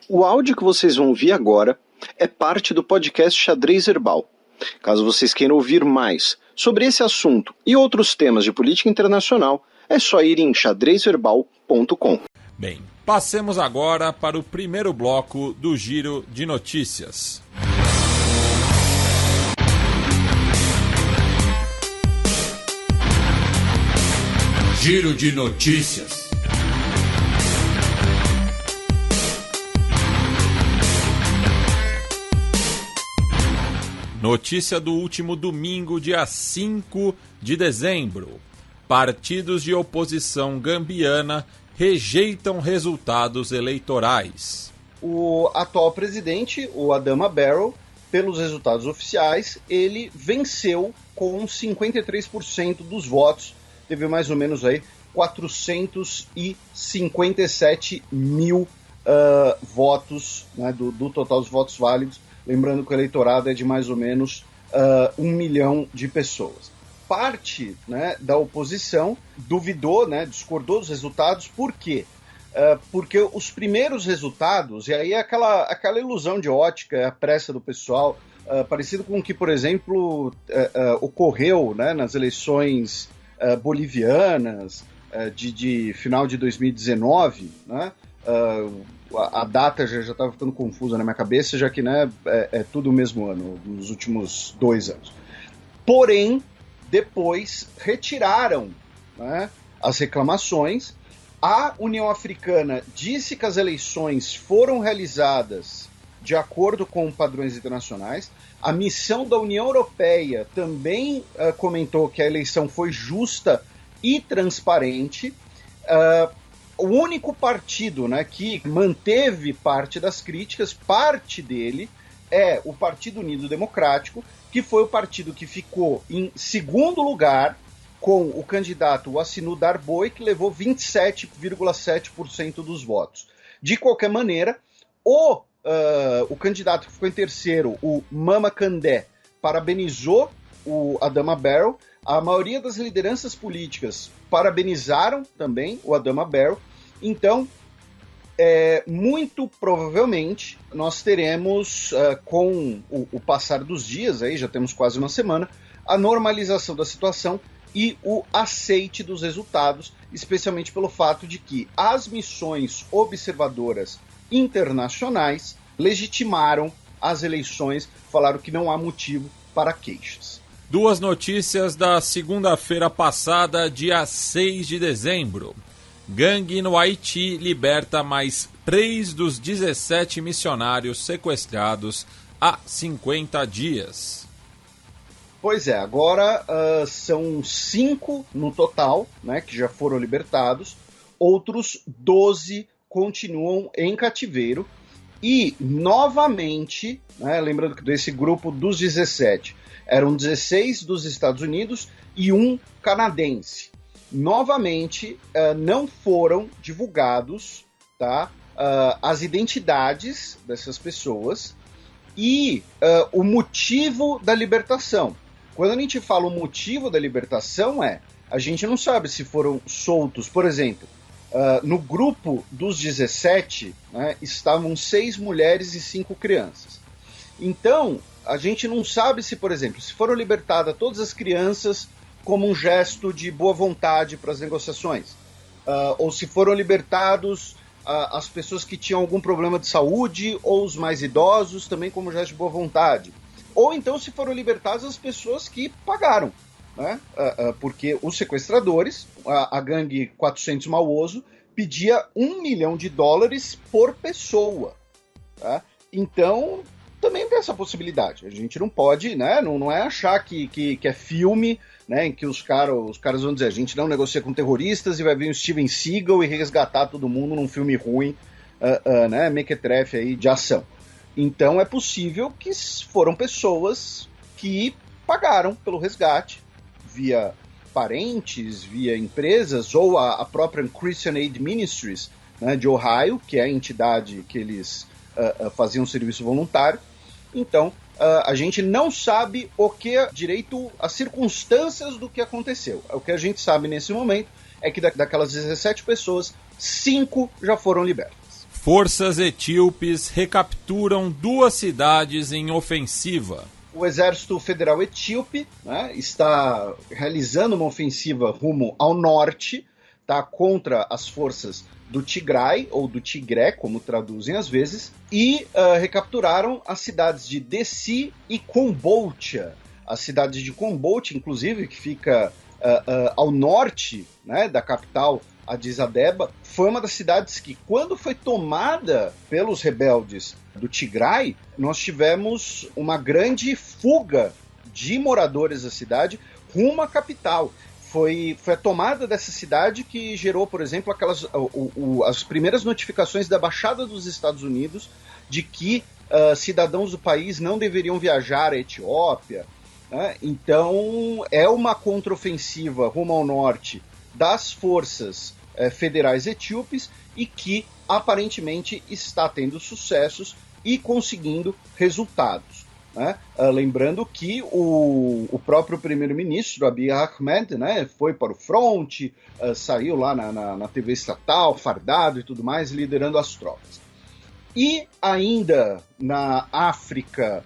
O áudio que vocês vão ouvir agora é parte do podcast Xadrez Herbal. Caso vocês queiram ouvir mais sobre esse assunto e outros temas de política internacional, é só ir em xadrezherbal.com. Bem, passemos agora para o primeiro bloco do Giro de Notícias. Giro de Notícias. Notícia do último domingo, dia 5 de dezembro. Partidos de oposição gambiana rejeitam resultados eleitorais. O atual presidente, o Adama Barrow, pelos resultados oficiais, ele venceu com 53% dos votos. Teve mais ou menos aí 457 mil votos, né, do total dos votos válidos. Lembrando que o eleitorado é de mais ou menos 1 milhão de pessoas. Parte, né, da oposição duvidou, né, discordou dos resultados. Por quê? Porque os primeiros resultados, e aí é aquela ilusão de ótica, a pressa do pessoal, parecido com o que, por exemplo, ocorreu, né, nas eleições bolivianas de final de 2019, né? A data já estava ficando confusa na minha cabeça, já que, né, é tudo o mesmo ano, nos últimos 2 anos. Porém, depois retiraram, né, as reclamações. A União Africana disse que as eleições foram realizadas de acordo com padrões internacionais. A missão da União Europeia também comentou que a eleição foi justa e transparente. O único partido, né, que manteve parte das críticas, parte dele, é o Partido Unido Democrático, que foi o partido que ficou em segundo lugar com o candidato Ouassinu Darboe, que levou 27,7% dos votos. De qualquer maneira, o candidato que ficou em terceiro, o Mama Kandeh, parabenizou o Adama Barrow. A maioria das lideranças políticas parabenizaram também o Adama Barrow. Então, muito provavelmente, nós teremos, com o passar dos dias, aí já temos quase uma semana, a normalização da situação e o aceite dos resultados, especialmente pelo fato de que as missões observadoras internacionais legitimaram as eleições, falaram que não há motivo para queixas. 2 notícias da segunda-feira passada, dia 6 de dezembro. Gangue no Haiti liberta mais 3 dos 17 missionários sequestrados há 50 dias. Pois é, agora são 5 no total, né, que já foram libertados. Outros 12 continuam em cativeiro. E, novamente, né, lembrando que desse grupo dos 17, eram 16 dos Estados Unidos e 1 canadense. Novamente, não foram divulgados, tá, as identidades dessas pessoas e o motivo da libertação. Quando a gente fala o motivo da libertação a gente não sabe se foram soltos, por exemplo, no grupo dos 17, né, estavam 6 mulheres e 5 crianças. Então, a gente não sabe se, por exemplo, se foram libertadas todas as crianças como um gesto de boa vontade para as negociações, ou se foram libertados as pessoas que tinham algum problema de saúde ou os mais idosos também como gesto de boa vontade. Ou então se foram libertadas as pessoas que pagaram, né? Porque os sequestradores, a gangue 400 Mauoso, pedia $1 milhão por pessoa. Tá? Então, também tem essa possibilidade. A gente não pode, né? Não é achar que é filme, né, em que os caras vão dizer, a gente não negocia com terroristas e vai vir o Steven Seagal e resgatar todo mundo num filme ruim, né, mequetrefe aí de ação. Então é possível que foram pessoas que pagaram pelo resgate via parentes, via empresas, ou a própria Christian Aid Ministries, né, de Ohio, que é a entidade que eles faziam serviço voluntário. Então, a gente não sabe o que direito, as circunstâncias do que aconteceu. O que a gente sabe nesse momento é que daquelas 17 pessoas, 5 já foram libertas. Forças etíopes recapturam 2 cidades em ofensiva. O Exército Federal Etíope, né, está realizando uma ofensiva rumo ao norte, tá, contra as forças do Tigray, ou do Tigré, como traduzem às vezes, e recapturaram as cidades de Dessi e Kombolcha. A cidade de Kombolcha, inclusive, que fica ao norte, né, da capital Addis Abeba, foi uma das cidades que, quando foi tomada pelos rebeldes do Tigray, nós tivemos uma grande fuga de moradores da cidade rumo à capital. Foi a tomada dessa cidade que gerou, por exemplo, as primeiras notificações da Embaixada dos Estados Unidos de que cidadãos do país não deveriam viajar à Etiópia, né? Então, é uma contraofensiva rumo ao norte das forças federais etíopes e que aparentemente está tendo sucessos e conseguindo resultados, né? Lembrando que o próprio primeiro-ministro Abiy Ahmed, né, foi para o fronte, saiu lá na TV estatal, fardado e tudo mais, liderando as tropas. E ainda na África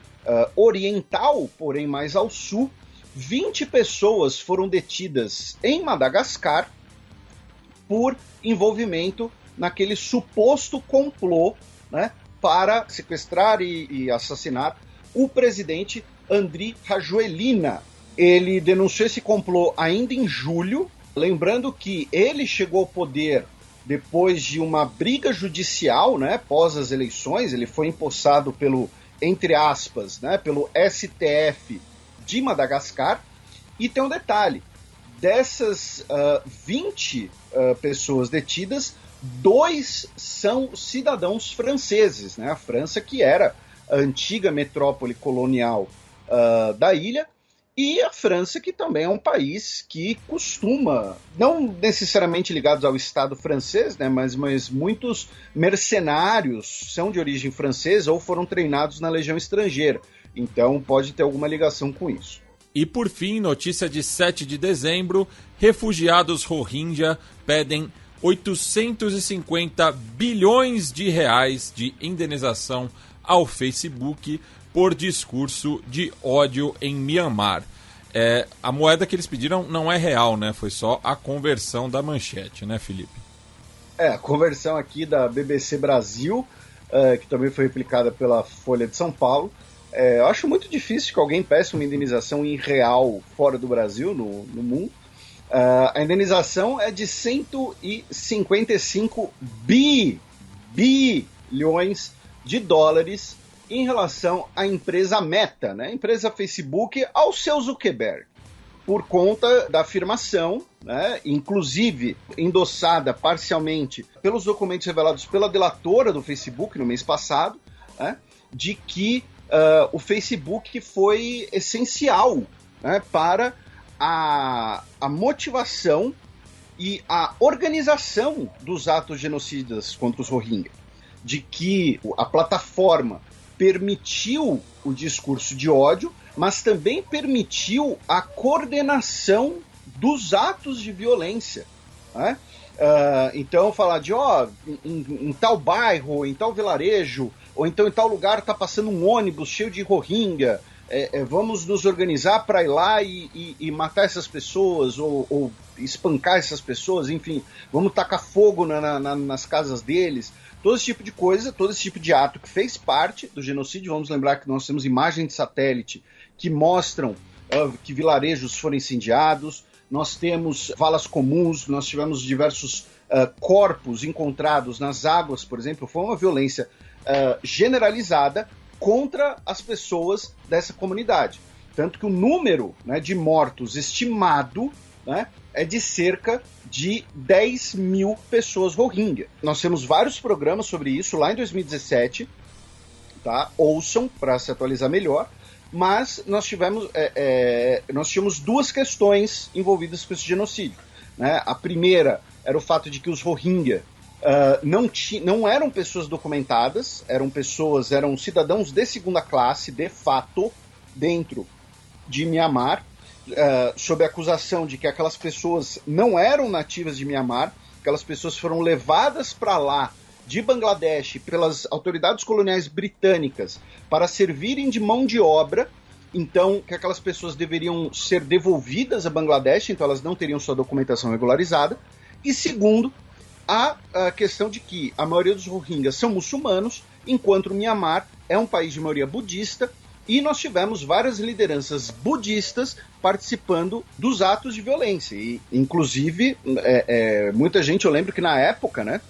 Oriental, porém mais ao sul, 20 pessoas foram detidas em Madagascar por envolvimento naquele suposto complô, né, para sequestrar e assassinar o presidente Andry Rajoelina. Ele denunciou esse complô ainda em julho, lembrando que ele chegou ao poder depois de uma briga judicial, né, pós as eleições. Ele foi empossado pelo, entre aspas, né, pelo STF de Madagascar. E tem um detalhe, dessas 20 pessoas detidas, 2 são cidadãos franceses, né? A França, que era a antiga metrópole colonial da ilha, e a França, que também é um país que costuma, não necessariamente ligados ao Estado francês, né, mas muitos mercenários são de origem francesa ou foram treinados na legião estrangeira, então pode ter alguma ligação com isso. E por fim, notícia de 7 de dezembro, refugiados Rohingya pedem 850 bilhões de reais de indenização ao Facebook por discurso de ódio em Myanmar. A moeda que eles pediram não é real, né? Foi só a conversão da manchete, né, Felipe? A conversão aqui da BBC Brasil, que também foi replicada pela Folha de São Paulo. Eu acho muito difícil que alguém peça uma indenização em real fora do Brasil, no mundo. A indenização é de 155 bilhões de dólares em relação à empresa Meta, né? A empresa Facebook, ao seu Zuckerberg, por conta da afirmação, né, inclusive endossada parcialmente pelos documentos revelados pela delatora do Facebook no mês passado, né, de que o Facebook foi essencial, né, para a motivação e a organização dos atos genocidas contra os Rohingya, de que a plataforma permitiu o discurso de ódio, mas também permitiu a coordenação dos atos de violência, né? Então falar de em tal bairro, em tal vilarejo, ou então em tal lugar está passando um ônibus cheio de Rohingya, vamos nos organizar para ir lá e matar essas pessoas, ou espancar essas pessoas, enfim, vamos tacar fogo nas casas deles. Todo esse tipo de coisa, todo esse tipo de ato que fez parte do genocídio. Vamos lembrar que nós temos imagens de satélite que mostram que vilarejos foram incendiados, nós temos valas comuns, nós tivemos diversos corpos encontrados nas águas, por exemplo. Foi uma violência generalizada contra as pessoas dessa comunidade. Tanto que o número, né, de mortos estimado, né, é de cerca de 10 mil pessoas Rohingya. Nós temos vários programas sobre isso lá em 2017, tá? Ouçam para se atualizar melhor, mas nós tivemos duas questões envolvidas com esse genocídio, né? A primeira era o fato de que os Rohingya não eram pessoas documentadas, eram cidadãos de segunda classe, de fato, dentro de Myanmar, sob a acusação de que aquelas pessoas não eram nativas de Myanmar, aquelas pessoas foram levadas para lá de Bangladesh pelas autoridades coloniais britânicas para servirem de mão de obra, então que aquelas pessoas deveriam ser devolvidas a Bangladesh, então elas não teriam sua documentação regularizada. E segundo, a questão de que a maioria dos Rohingyas são muçulmanos, enquanto o Myanmar é um país de maioria budista, e nós tivemos várias lideranças budistas participando dos atos de violência. E, inclusive, muita gente, eu lembro que na época, né,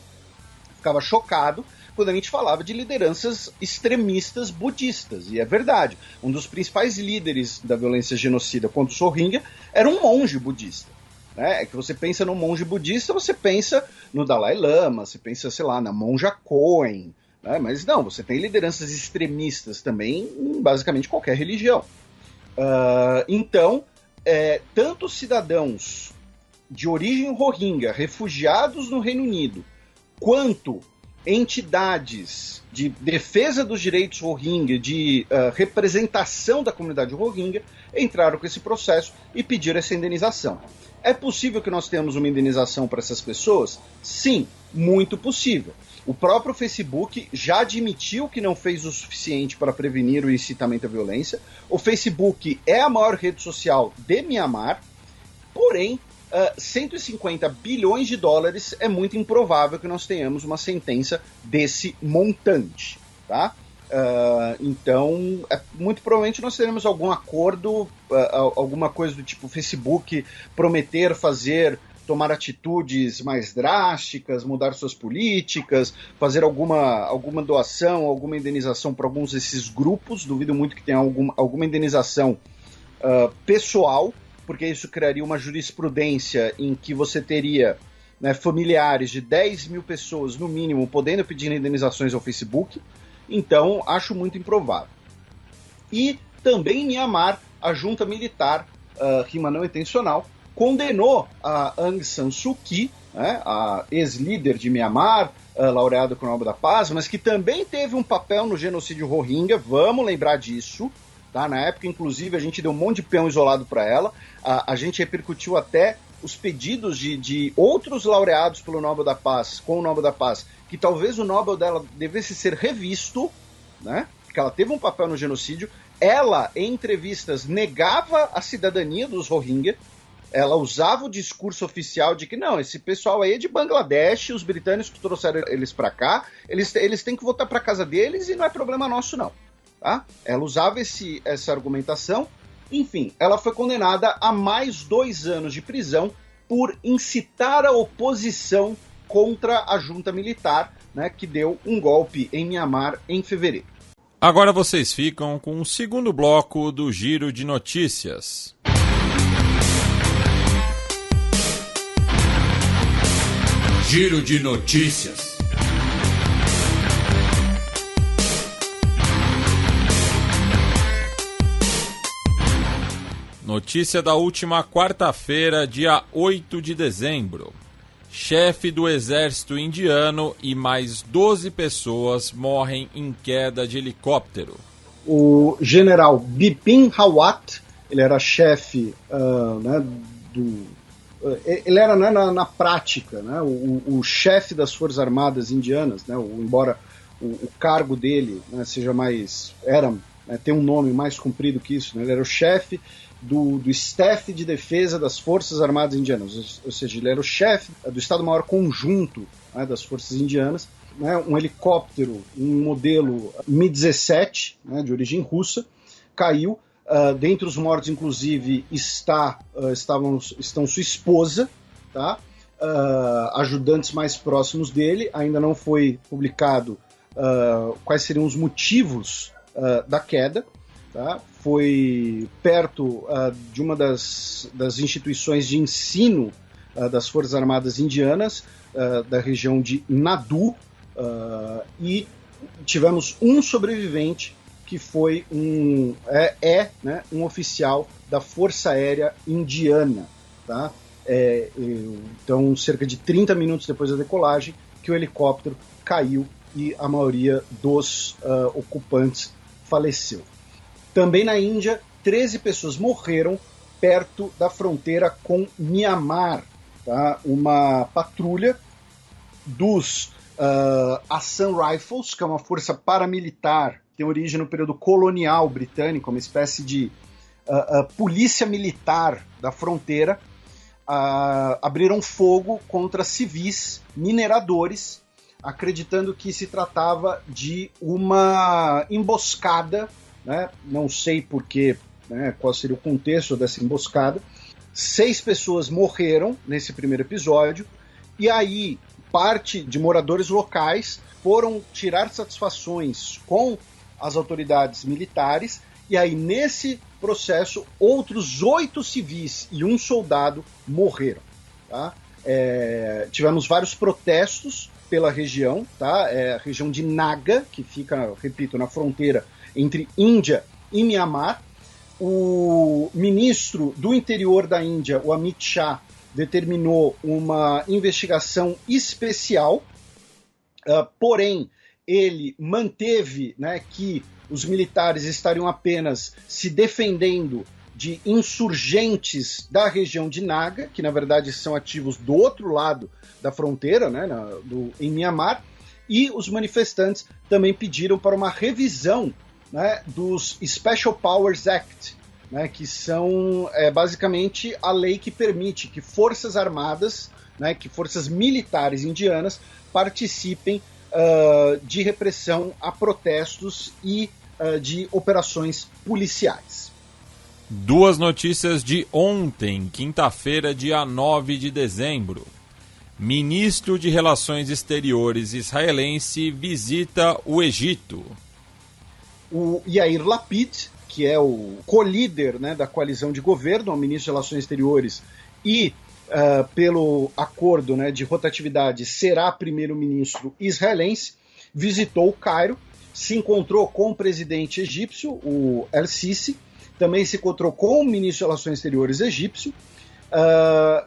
ficava chocado quando a gente falava de lideranças extremistas budistas. E é verdade, um dos principais líderes da violência genocida contra os Rohingya era um monge budista. É que você pensa no monge budista, você pensa no Dalai Lama, você pensa, sei lá, na monja Coen, né? Mas não, você tem lideranças extremistas também em basicamente qualquer religião. Então, tanto cidadãos de origem Rohingya, refugiados no Reino Unido, quanto entidades de defesa dos direitos Rohingya, de representação da comunidade Rohingya, entraram com esse processo e pediram essa indenização. É possível que nós tenhamos uma indenização para essas pessoas? Sim, muito possível. O próprio Facebook já admitiu que não fez o suficiente para prevenir o incitamento à violência. O Facebook é a maior rede social de Myanmar, porém, 150 bilhões de dólares é muito improvável que nós tenhamos uma sentença desse montante, tá? Então, muito provavelmente nós teremos algum acordo, alguma coisa do tipo Facebook prometer tomar atitudes mais drásticas, mudar suas políticas, fazer alguma doação, alguma indenização para alguns desses grupos. Duvido muito que tenha alguma indenização pessoal, porque isso criaria uma jurisprudência em que você teria, né, familiares de 10 mil pessoas, no mínimo, podendo pedir indenizações ao Facebook. Então, acho muito improvável. E também em Myanmar, a junta militar, rima não intencional, condenou a Aung San Suu Kyi, né, a ex-líder de Myanmar, laureada com o Nobel da Paz, mas que também teve um papel no genocídio Rohingya, vamos lembrar disso. Tá? Na época, inclusive, a gente deu um monte de peão isolado para ela, a gente repercutiu até os pedidos de outros laureados pelo Nobel da Paz, com o Nobel da Paz, que talvez o Nobel dela devesse ser revisto, né? Porque ela teve um papel no genocídio. Ela, em entrevistas, negava a cidadania dos Rohingya. Ela usava o discurso oficial de que não, esse pessoal aí é de Bangladesh, os britânicos trouxeram eles para cá, eles têm que voltar para casa deles e não é problema nosso não. Tá? Ela usava essa argumentação. Enfim, ela foi condenada a mais 2 anos de prisão por incitar a oposição contra a junta militar, né, que deu um golpe em Myanmar em fevereiro. Agora vocês ficam com o segundo bloco do Giro de Notícias. Giro de Notícias. Notícia da última quarta-feira, dia 8 de dezembro. Chefe do exército indiano e mais 12 pessoas morrem em queda de helicóptero. O general Bipin Rawat, ele era chefe, né, ele era, né, na prática, né, o chefe das Forças Armadas indianas, né, embora o cargo dele, né, seja mais... tem um nome mais comprido que isso, né, ele era o chefe do staff de defesa das Forças Armadas Indianas, ou seja, ele era o chefe do Estado-Maior Conjunto, né, das Forças Indianas, né, um helicóptero, um modelo Mi-17, né, de origem russa, caiu. Dentre os mortos, inclusive, estão sua esposa, tá? Ajudantes mais próximos dele. Ainda não foi publicado quais seriam os motivos da queda. Tá? Foi perto de uma das instituições de ensino das Forças Armadas Indianas, da região de Nadu, e tivemos um sobrevivente que foi um oficial da Força Aérea Indiana. Tá? Então, cerca de 30 minutos depois da decolagem, que o helicóptero caiu e a maioria dos ocupantes faleceu. Também na Índia, 13 pessoas morreram perto da fronteira com Myanmar. Tá? Uma patrulha dos a Sun Rifles, que é uma força paramilitar, que tem origem no período colonial britânico, uma espécie de polícia militar da fronteira, abriram fogo contra civis mineradores, acreditando que se tratava de uma emboscada, né? Não sei porquê, né, qual seria o contexto dessa emboscada. 6 pessoas morreram nesse primeiro episódio, e aí parte de moradores locais foram tirar satisfações com as autoridades militares, e aí nesse processo outros 8 civis e 1 soldado morreram. Tá? Tivemos vários protestos pela região, tá? A região de Naga, que fica, repito, na fronteira entre Índia e Mianmar. O ministro do interior da Índia, o Amit Shah, determinou uma investigação especial, porém ele manteve, né, que os militares estariam apenas se defendendo de insurgentes da região de Naga, que na verdade são ativos do outro lado da fronteira, né, em Mianmar, e os manifestantes também pediram para uma revisão, né, dos Special Powers Act, né, que são basicamente a lei que permite que forças armadas, né, que forças militares indianas participem de repressão a protestos e de operações policiais. 2 notícias de ontem, quinta-feira, dia 9 de dezembro. Ministro de Relações Exteriores israelense visita o Egito. O Yair Lapid, que é o co-líder, né, da coalizão de governo, o ministro de Relações Exteriores, e pelo acordo, né, de rotatividade será primeiro-ministro israelense, visitou o Cairo, se encontrou com o presidente egípcio, o El-Sisi, também se encontrou com o ministro de Relações Exteriores egípcio,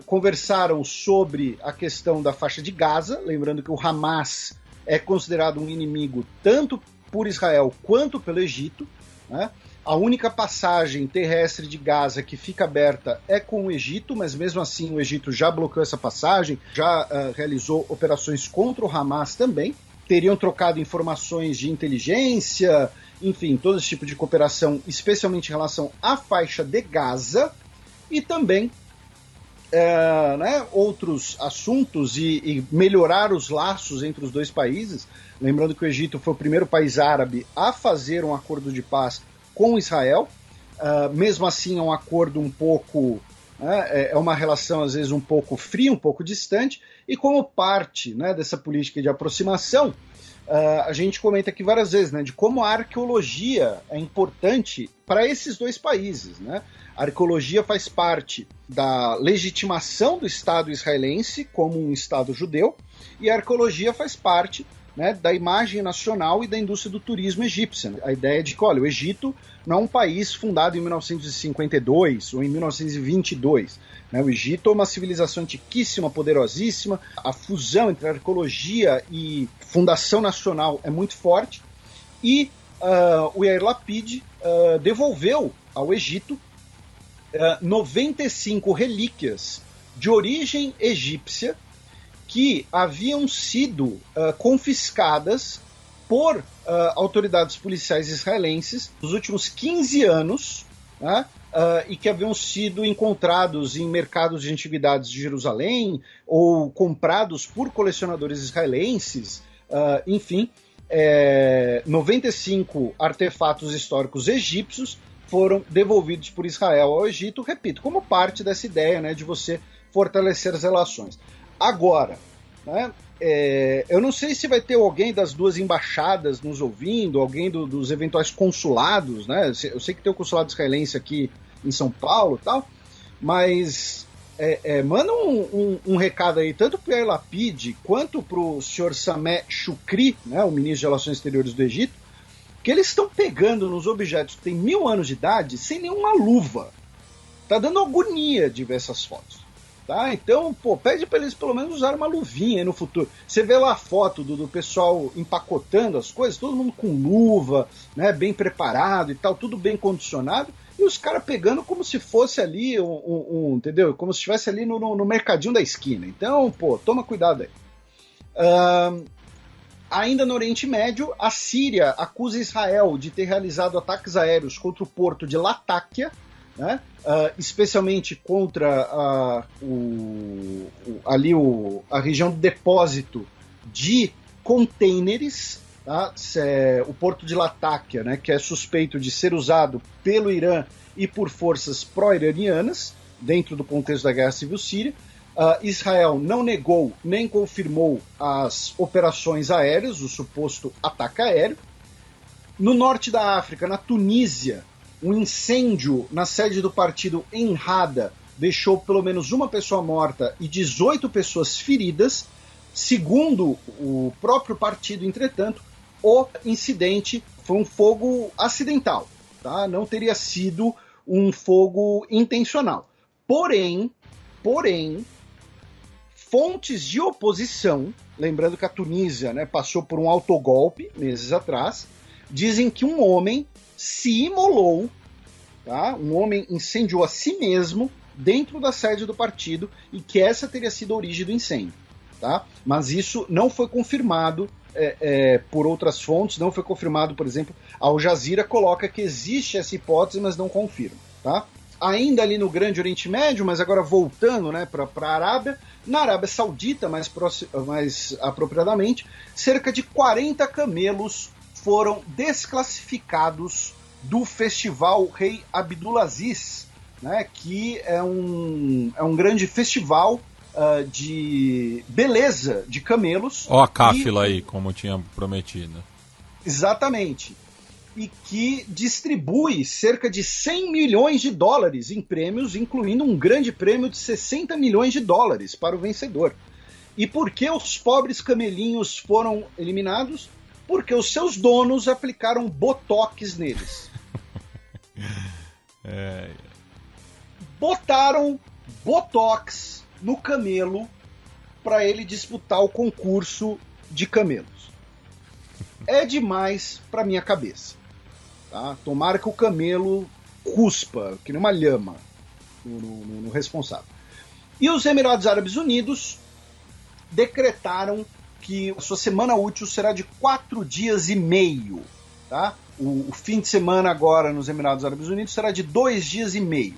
conversaram sobre a questão da faixa de Gaza, lembrando que o Hamas é considerado um inimigo tanto por Israel quanto pelo Egito, né? A única passagem terrestre de Gaza que fica aberta é com o Egito, mas mesmo assim o Egito já bloqueou essa passagem, já realizou operações contra o Hamas também. Teriam trocado informações de inteligência, enfim, todo esse tipo de cooperação, especialmente em relação à faixa de Gaza, e também né, outros assuntos e melhorar os laços entre os dois países. Lembrando que o Egito foi o primeiro país árabe a fazer um acordo de paz com Israel, mesmo assim é um acordo um pouco, é uma relação às vezes um pouco fria, um pouco distante, e como parte, né, dessa política de aproximação, a gente comenta aqui várias vezes, né, de como a arqueologia é importante para esses dois países, né? A arqueologia faz parte da legitimação do Estado israelense como um Estado judeu, e a arqueologia faz parte, né, da imagem nacional e da indústria do turismo egípcia. A ideia de que, olha, o Egito não é um país fundado em 1952 ou em 1922. Né? O Egito é uma civilização antiquíssima, poderosíssima. A fusão entre arqueologia e fundação nacional é muito forte. E o Yair Lapid devolveu ao Egito 95 relíquias de origem egípcia que haviam sido confiscadas por autoridades policiais israelenses nos últimos 15 anos, né, e que haviam sido encontrados em mercados de antiguidades de Jerusalém ou comprados por colecionadores israelenses, enfim, 95 artefatos históricos egípcios foram devolvidos por Israel ao Egito, repito, como parte dessa ideia, né, de você fortalecer as relações. Agora, né, eu não sei se vai ter alguém das duas embaixadas nos ouvindo, alguém dos eventuais consulados, né? Eu sei que tem o consulado israelense aqui em São Paulo e tal, mas manda um recado aí, tanto para o Yair Lapid quanto para o senhor Sameh Shoukry, né, o ministro de Relações Exteriores do Egito, que eles estão pegando nos objetos que têm 1000 anos de idade sem nenhuma luva. Tá dando agonia de ver essas fotos. Tá? Então, pede para eles pelo menos usarem uma luvinha aí no futuro. Você vê lá a foto do pessoal empacotando as coisas, todo mundo com luva, né, bem preparado e tal, tudo bem condicionado, e os caras pegando como se fosse ali, entendeu? Como se estivesse ali no mercadinho da esquina. Então, toma cuidado aí. Ainda no Oriente Médio, a Síria acusa Israel de ter realizado ataques aéreos contra o porto de Latáquia, né? Especialmente contra a região do depósito de contêineres, tá? O porto de Latáquia, né, que é suspeito de ser usado pelo Irã e por forças pró-iranianas, dentro do contexto da Guerra Civil Síria. Israel não negou nem confirmou as operações aéreas, o suposto ataque aéreo. No norte da África, na Tunísia, um incêndio na sede do partido Ennahda deixou pelo menos uma pessoa morta e 18 pessoas feridas. Segundo o próprio partido, entretanto, o incidente foi um fogo acidental, tá? Não teria sido um fogo intencional. Porém, fontes de oposição, lembrando que a Tunísia, né, passou por um autogolpe meses atrás, dizem que um homem se imolou, tá? Um homem incendiou a si mesmo dentro da sede do partido e que essa teria sido a origem do incêndio. Tá? Mas isso não foi confirmado por outras fontes, não foi confirmado, por exemplo, a Al Jazeera coloca que existe essa hipótese, mas não confirma. Tá? Ainda ali no Grande Oriente Médio, mas agora voltando, né, para a Arábia, na Arábia Saudita, mais apropriadamente, cerca de 40 camelos foram desclassificados do Festival Rei Abdulaziz, né, que é um grande festival de beleza de camelos. Ó a cáfila aí, como tinha prometido. Exatamente. E que distribui cerca de 100 milhões de dólares em prêmios, incluindo um grande prêmio de 60 milhões de dólares para o vencedor. E por que os pobres camelinhos foram eliminados? Porque os seus donos aplicaram botox neles. Botaram botox no camelo para ele disputar o concurso de camelos. É demais para minha cabeça. Tá? Tomara que o camelo cuspa, que nem uma lhama, no responsável. E os Emirados Árabes Unidos decretaram que a sua semana útil será de 4 dias e meio. Tá? O fim de semana agora nos Emirados Árabes Unidos será de 2 dias e meio.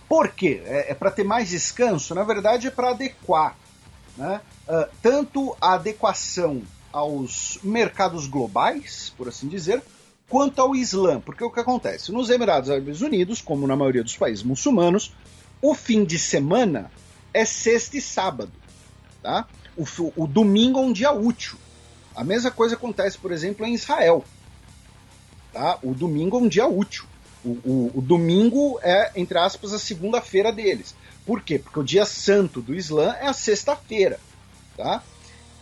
Por quê? É para ter mais descanso? Na verdade, é para adequar, né? Tanto a adequação aos mercados globais, por assim dizer, quanto ao Islã. Porque o que acontece? Nos Emirados Árabes Unidos, como na maioria dos países muçulmanos, o fim de semana é sexta e sábado. Tá? O domingo é um dia útil. A mesma coisa acontece, por exemplo, em Israel. Tá? O domingo é um dia útil. O domingo é, entre aspas, a segunda-feira deles. Por quê? Porque o dia santo do Islã é a sexta-feira. Tá?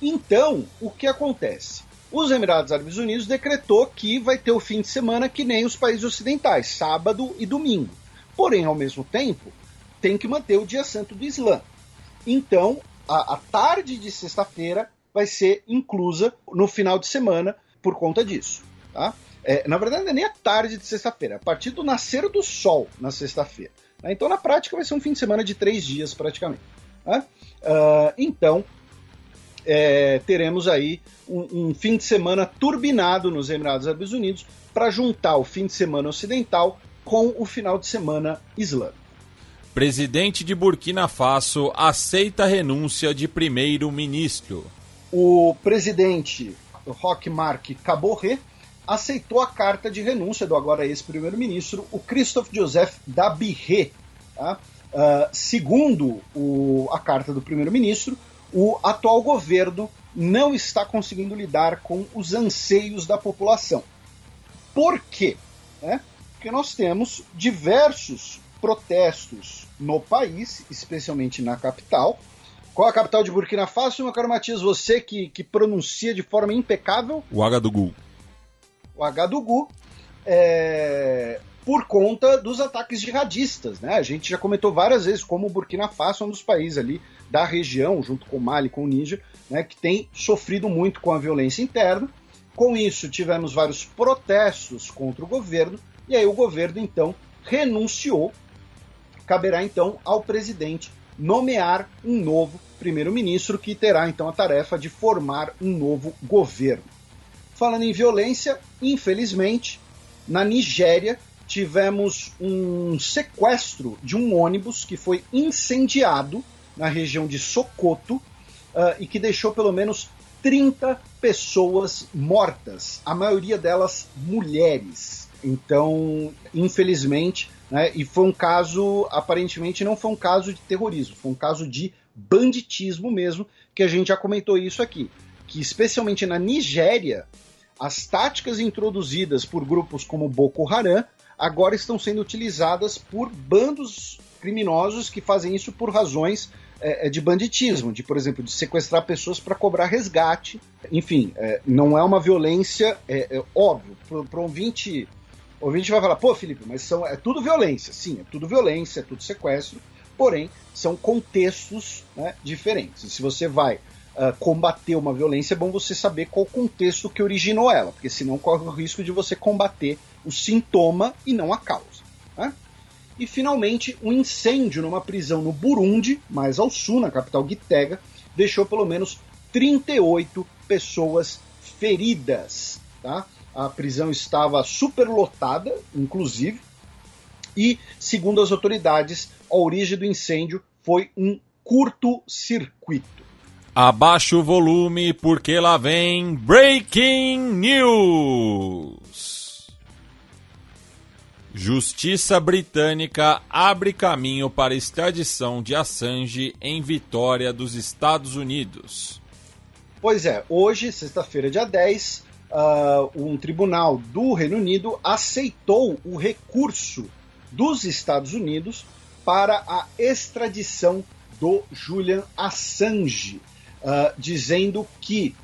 Então, o que acontece? Os Emirados Árabes Unidos decretou que vai ter o fim de semana que nem os países ocidentais, sábado e domingo. Porém, ao mesmo tempo, tem que manter o dia santo do Islã. Então, a tarde de sexta-feira vai ser inclusa no final de semana por conta disso. Tá? Na verdade, não é nem a tarde de sexta-feira, é a partir do nascer do sol na sexta-feira. Né? Então, na prática, vai ser um fim de semana de 3 dias, praticamente. Tá? Então, teremos aí um fim de semana turbinado nos Emirados Árabes Unidos para juntar o fim de semana ocidental com o final de semana islâmico. Presidente de Burkina Faso aceita a renúncia de primeiro-ministro. O presidente Roch Marc Kaboré aceitou a carta de renúncia do agora ex-primeiro-ministro, o Christophe Joseph Dabiré. Tá? Segundo a carta do primeiro-ministro, o atual governo não está conseguindo lidar com os anseios da população. Por quê? Porque nós temos diversos protestos no país, especialmente na capital. Qual é a capital de Burkina Faso, meu caro Matias? Você que pronuncia de forma impecável. Ouagadougou. Ouagadougou. Por conta dos ataques jihadistas, né? A gente já comentou várias vezes como o Burkina Faso é um dos países ali da região, junto com o Mali e com o Níger, né, que tem sofrido muito com a violência interna. Com isso, tivemos vários protestos contra o governo, e aí o governo, então, renunciou. Caberá, então, ao presidente nomear um novo primeiro-ministro, que terá, então, a tarefa de formar um novo governo. Falando em violência, infelizmente, na Nigéria, tivemos um sequestro de um ônibus que foi incendiado na região de Sokoto e que deixou pelo menos 30 pessoas mortas, a maioria delas mulheres. Então, infelizmente, né, e foi um caso, aparentemente não foi um caso de terrorismo, foi um caso de banditismo mesmo, que a gente já comentou isso aqui, que especialmente na Nigéria, as táticas introduzidas por grupos como Boko Haram agora estão sendo utilizadas por bandos criminosos que fazem isso por razões de banditismo, de, por exemplo, de sequestrar pessoas para cobrar resgate. Enfim, não é uma violência, óbvio, para o ouvinte vai falar, pô, Felipe, mas é tudo violência. Sim, é tudo violência, é tudo sequestro, porém, são contextos, né, diferentes. E se você vai combater uma violência, é bom você saber qual o contexto que originou ela, porque senão corre o risco de você combater o sintoma e não a causa, né? E finalmente, um incêndio numa prisão no Burundi, mais ao sul, na capital Gitega, deixou pelo menos 38 pessoas feridas, tá? A prisão estava superlotada, inclusive, e, segundo as autoridades, a origem do incêndio foi um curto-circuito. Abaixa o volume porque lá vem Breaking News. Justiça britânica abre caminho para extradição de Assange em Vitória dos Estados Unidos. Pois é, hoje, sexta-feira, dia 10, um tribunal do Reino Unido aceitou o recurso dos Estados Unidos para a extradição do Julian Assange, dizendo que,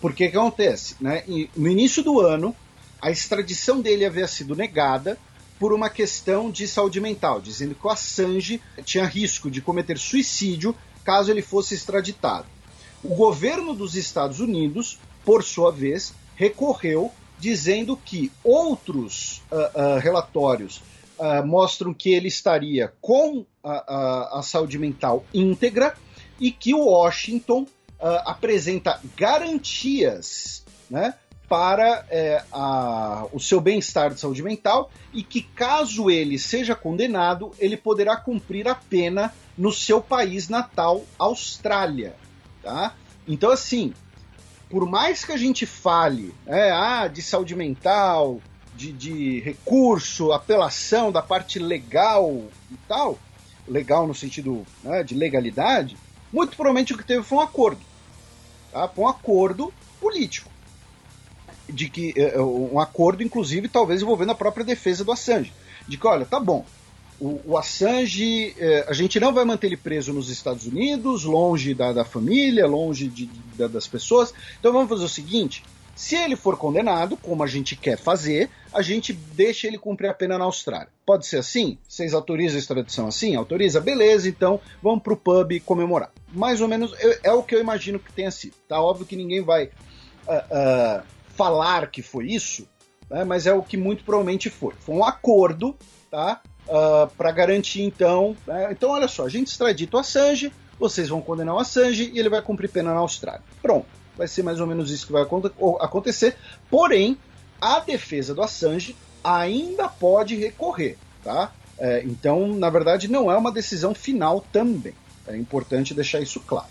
porque que acontece, né? No início do ano, a extradição dele havia sido negada por uma questão de saúde mental, dizendo que o Assange tinha risco de cometer suicídio caso ele fosse extraditado. O governo dos Estados Unidos, por sua vez, recorreu, dizendo que outros relatórios mostram que ele estaria com a saúde mental íntegra e que o Washington apresenta garantias, né, para o seu bem-estar de saúde mental e que, caso ele seja condenado, ele poderá cumprir a pena no seu país natal, Austrália. Tá? Então, assim, por mais que a gente fale de saúde mental, de recurso, apelação da parte legal e tal, legal no sentido, né, de legalidade, muito provavelmente o que teve foi um acordo. Tá? Foi um acordo político. De que um acordo, inclusive, talvez envolvendo a própria defesa do Assange. De que, olha, tá bom, o Assange, a gente não vai manter ele preso nos Estados Unidos, longe da família, longe das pessoas. Então vamos fazer o seguinte, se ele for condenado, como a gente quer fazer, a gente deixa ele cumprir a pena na Austrália. Pode ser assim? Vocês autorizam a extradição assim? Autoriza? Beleza, então vamos pro pub comemorar. Mais ou menos é o que eu imagino que tenha sido. Tá óbvio que ninguém vai falar que foi isso, né, mas é o que muito provavelmente foi. Foi um acordo, tá, para garantir, então... Então, olha só, a gente extradita o Assange, vocês vão condenar o Assange e ele vai cumprir pena na Austrália. Pronto, vai ser mais ou menos isso que vai acontecer, porém, a defesa do Assange ainda pode recorrer, tá? Então, na verdade, não é uma decisão final também. É importante deixar isso claro.